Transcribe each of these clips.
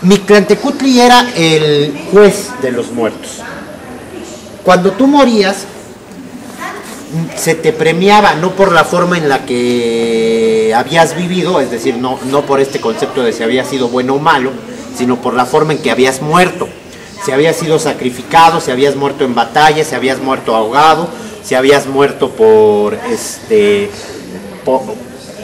Mictlantecutli era el juez de los muertos. Cuando tú morías, se te premiaba no por la forma en la que habías vivido, es decir, no por este concepto de si habías sido bueno o malo, sino por la forma en que habías muerto. Si habías sido sacrificado, si habías muerto en batalla, si habías muerto ahogado, si habías muerto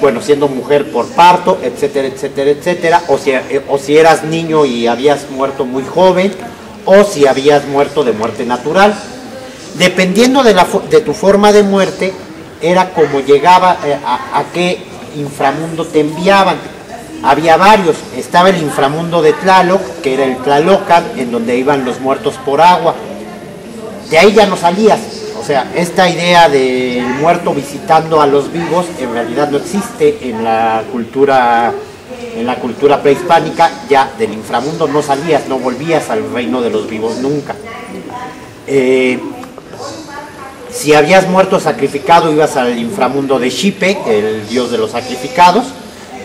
bueno, siendo mujer por parto, etcétera, etcétera, etcétera, o si eras niño y habías muerto muy joven, o si habías muerto de muerte natural. Dependiendo de tu forma de muerte, era como llegaba, a qué inframundo te enviaban. Había varios. Estaba el inframundo de Tlaloc, que era el Tlalocan, en donde iban los muertos por agua. De ahí ya no salías. O sea, esta idea del muerto visitando a los vivos en realidad no existe en la cultura prehispánica. Ya del inframundo no salías, no volvías al reino de los vivos nunca. Si habías muerto sacrificado, ibas al inframundo de Xipe, el dios de los sacrificados,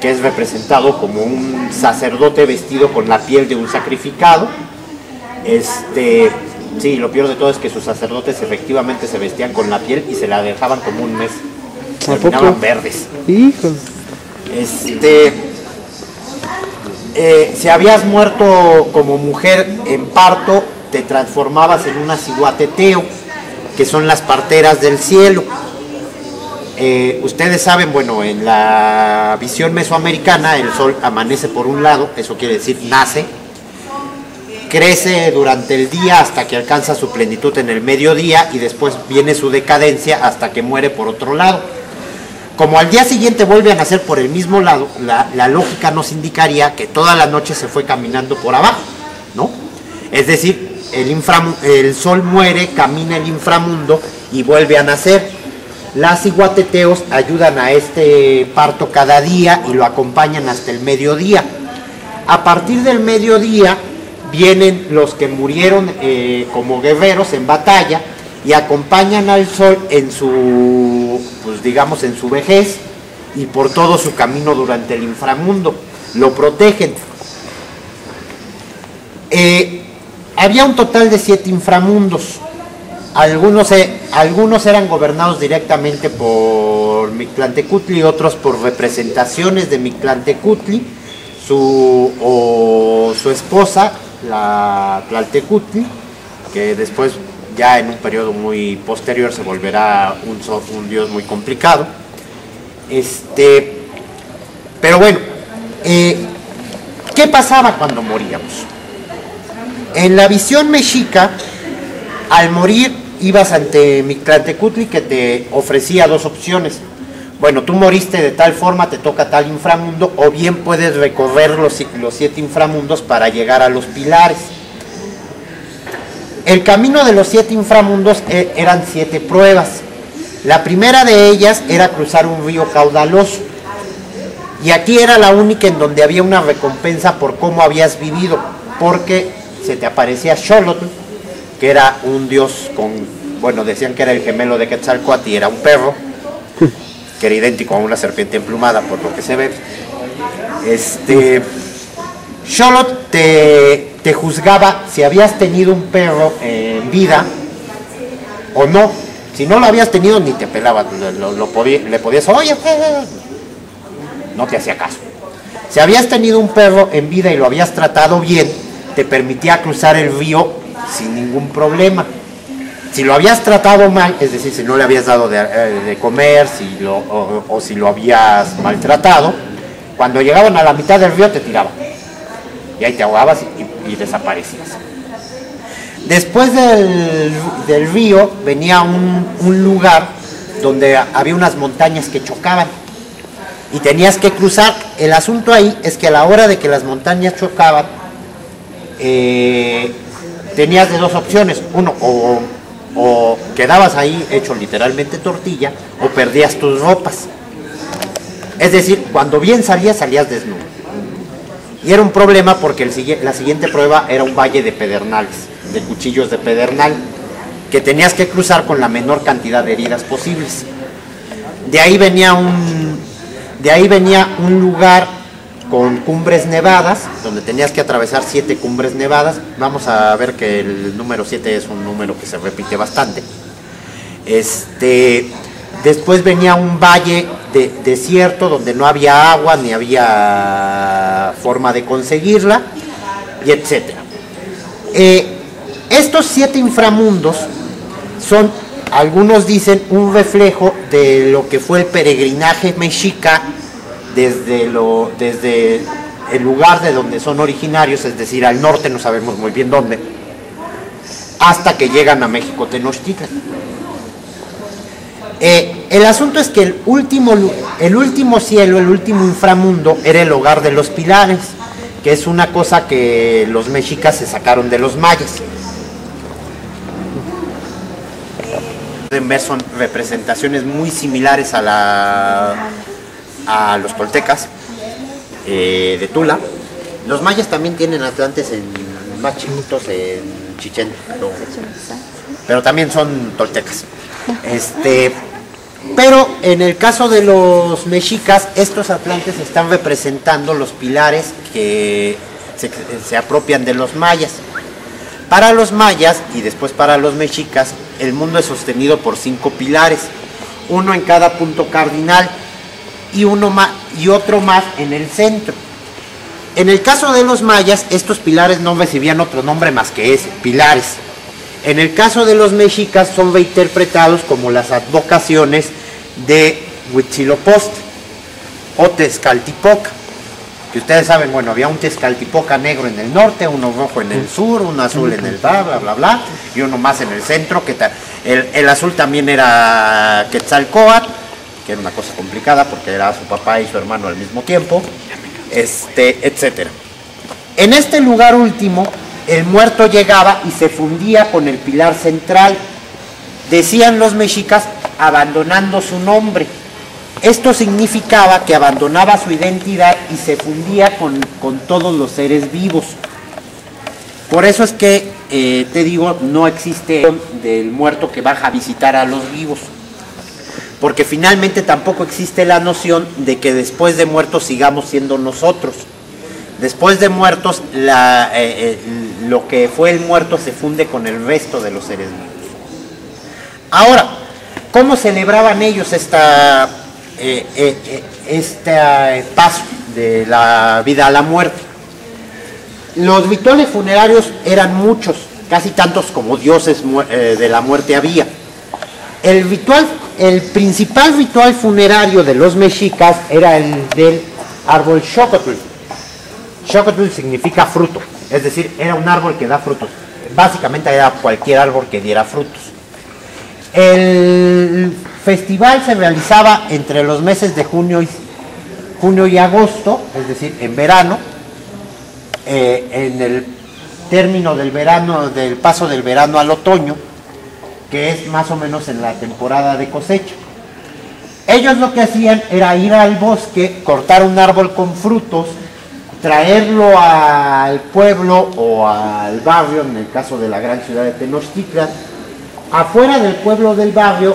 que es representado como un sacerdote vestido con la piel de un sacrificado. Sí, lo peor de todo es que sus sacerdotes efectivamente se vestían con la piel y se la dejaban como un mes. Terminaban verdes. Hijos. Si habías muerto como mujer en parto, te transformabas en una ciguateteo, que son las parteras del cielo. Ustedes saben, bueno, en la visión mesoamericana el sol amanece por un lado, eso quiere decir nace, crece durante el día hasta que alcanza su plenitud en el mediodía y después viene su decadencia hasta que muere por otro lado. Como al día siguiente vuelve a nacer por el mismo lado, la lógica nos indicaría que toda la noche se fue caminando por abajo, ¿no? Es decir, el sol muere, camina el inframundo y vuelve a nacer. Las ciguateteos ayudan a este parto cada día y lo acompañan hasta el mediodía. A partir del mediodía vienen los que murieron como guerreros en batalla y acompañan al sol en su, pues digamos, en su vejez y por todo su camino durante el inframundo. Lo protegen. Había un total de 7 inframundos. Algunos eran gobernados directamente por Mictlantecutli, otros por representaciones de Mictlantecutli, su esposa, la Tlaltecutli, que después, ya en un periodo muy posterior, se volverá un dios muy complicado. Pero bueno, ¿qué pasaba cuando moríamos? En la visión mexica, al morir ibas ante Mictlantecutli, que te ofrecía 2 opciones. Bueno, tú moriste de tal forma, te toca tal inframundo, o bien puedes recorrer los 7 inframundos para llegar a los pilares. El camino de los 7 inframundos eran 7 pruebas. La primera de ellas era cruzar un río caudaloso. Y aquí era la única en donde había una recompensa por cómo habías vivido, porque se te aparecía Xolotl, que era un dios bueno, decían que era el gemelo de Quetzalcóatl y era un perro, que era idéntico a una serpiente emplumada, por lo que se ve. Xolotl te juzgaba si habías tenido un perro en vida o no. Si no lo habías tenido, ni te pelaba, le podías, oye, no te hacía caso. Si habías tenido un perro en vida y lo habías tratado bien, te permitía cruzar el río sin ningún problema. Si lo habías tratado mal, es decir, si no le habías dado de comer, o si lo habías maltratado, cuando llegaban a la mitad del río te tiraban. Y ahí te ahogabas y desaparecías. Después del río venía un lugar donde había unas montañas que chocaban y tenías que cruzar. El asunto ahí es que a la hora de que las montañas chocaban, tenías de 2 opciones. Uno, o quedabas ahí hecho literalmente tortilla, o perdías tus ropas. Es decir, cuando bien salías desnudo. Y era un problema porque la siguiente prueba era un valle de pedernales, de cuchillos de pedernal, que tenías que cruzar con la menor cantidad de heridas posibles. De ahí venía un lugar con cumbres nevadas, donde tenías que atravesar 7 cumbres nevadas. Vamos a ver que el número 7 es un número que se repite bastante. Después venía un valle desierto donde no había agua ni había forma de conseguirla, y etcétera. Estos 7 inframundos son, algunos dicen, un reflejo de lo que fue el peregrinaje mexica desde el lugar de donde son originarios, es decir, al norte, no sabemos muy bien dónde, hasta que llegan a México Tenochtitlan. El asunto es que el último cielo, el último inframundo, era el hogar de los pilares, que es una cosa que los mexicas se sacaron de los mayas. Pueden ver, son representaciones muy similares a los toltecas de Tula. Los mayas también tienen atlantes más chiquitos en Chichén, pero también son toltecas. Pero en el caso de los mexicas, estos atlantes están representando los pilares que se apropian de los mayas. Para los mayas y después para los mexicas, el mundo es sostenido por 5 pilares, uno en cada punto cardinal y otro más en el centro. En el caso de los mayas, estos pilares no recibían otro nombre más que ese, pilares. En el caso de los mexicas son reinterpretados como las advocaciones de Huitzilopochtli o Tezcatlipoca, que ustedes saben, bueno, había un Tezcatlipoca negro en el norte, uno rojo en el sur, uno azul en el bla, bla, bla, bla, y uno más en el centro, que el azul también era Quetzalcóatl, que era una cosa complicada porque era su papá y su hermano al mismo tiempo, etcétera. En este lugar último, el muerto llegaba y se fundía con el pilar central, decían los mexicas, abandonando su nombre. Esto significaba que abandonaba su identidad y se fundía con todos los seres vivos. Por eso es que, te digo, no existe del muerto que baja a visitar a los vivos. Porque finalmente tampoco existe la noción de que después de muertos sigamos siendo nosotros. Después de muertos, lo que fue el muerto se funde con el resto de los seres vivos. Ahora, ¿cómo celebraban ellos este paso de la vida a la muerte? Los rituales funerarios eran muchos, casi tantos como dioses de la muerte había. El principal ritual funerario de los mexicas era el del árbol Xocotl. Xocotl significa fruto, es decir, era un árbol que da frutos. Básicamente era cualquier árbol que diera frutos. El festival se realizaba entre los meses de junio y agosto, es decir, en verano, en el término del verano, del paso del verano al otoño, que es más o menos en la temporada de cosecha. Ellos lo que hacían era ir al bosque, cortar un árbol con frutos, traerlo al pueblo o al barrio, en el caso de la gran ciudad de Tenochtitlan. Afuera del pueblo del barrio